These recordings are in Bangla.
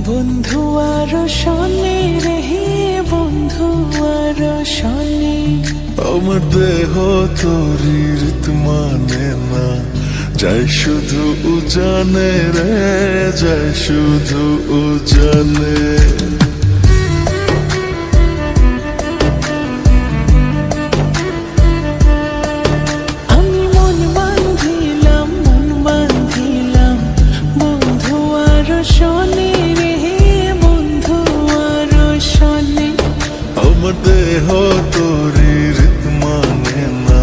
বন্ধু আর শনি রে, বন্ধু আর শনি। আমার দেহ তোরি রীত মানে না, যাই শুধু উজানে রে, যাই শুধু উজানে। আমার দেহ তোরি রীত মানে না,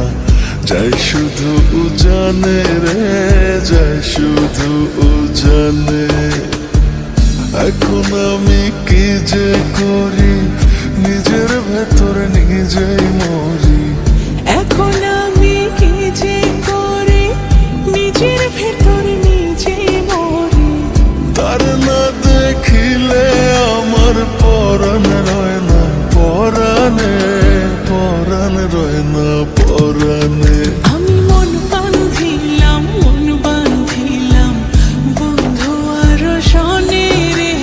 যাই শুধু উজানে রে, যাই শুধু উজানে। এখন আমি কি যে করি, নিজের ভেতর নিজেই মরি। এখন আমি কি যে করি, নিজের ভেতর নিজেই মরি। তার না দেখিলে আমার পরাণ রয় না পরাণে, পরাণ রয় না পরাণে। আমি মন বাঁধিলাম, মন বাঁধিলাম, বন্ধু আর শনি রে,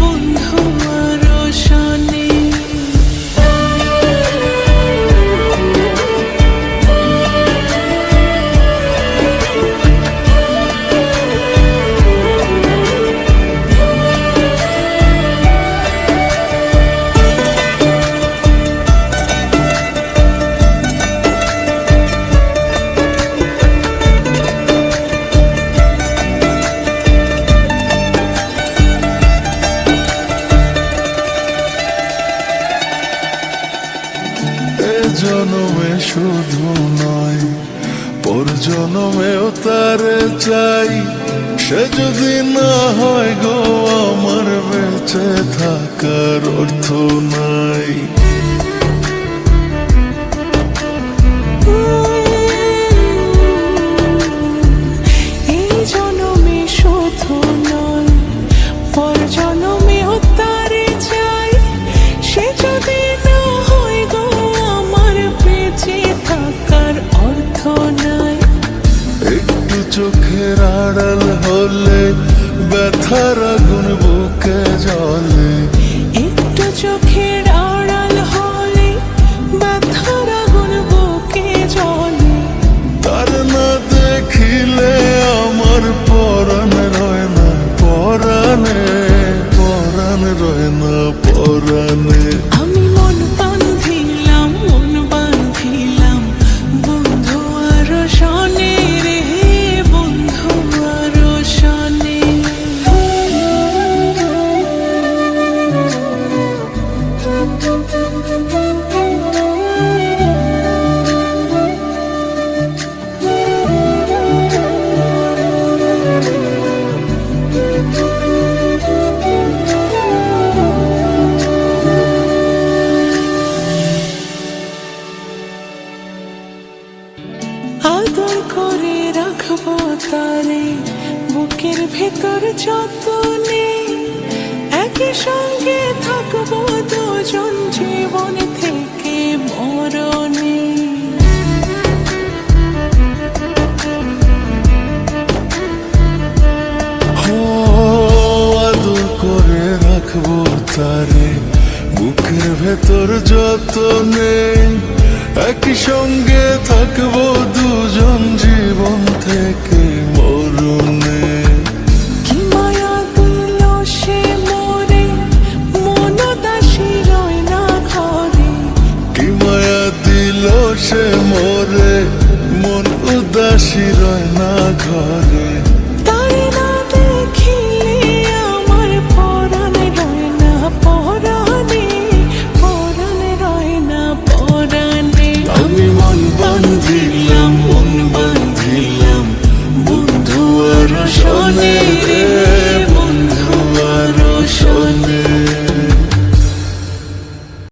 বন্ধু আর শনি। জনমে শুধু নয়, পর জনমেও তারে চাই। সে যদি না হয় গো আমার, বেঁচে থাকার অর্থ নাই। এই জনমে শুধু নয়, পর জনমেও তারে চাই। সে যদি না হয় গো আমার, বেঁচে থাকার অর্থ নাই। একটু চোখের আড়াল হলে ব্যথার আগুন বুকে জ্বলে। একটু চোখের আড়াল হলে ব্যথার আগুন বুকে জ্বলে। তার না দেখিলে আমার পরাণ রয় না পরাণে, পরাণ রয় না পরাণে। আমি মন বাঁধিলাম, মন বাঁধিলাম, বন্ধু আর শনি রে, বন্ধু আর শনি। আদর করে রাখবো তারে বুকের ভেতর যতনে, একই সঙ্গে থাকবো দুজন জীবনে।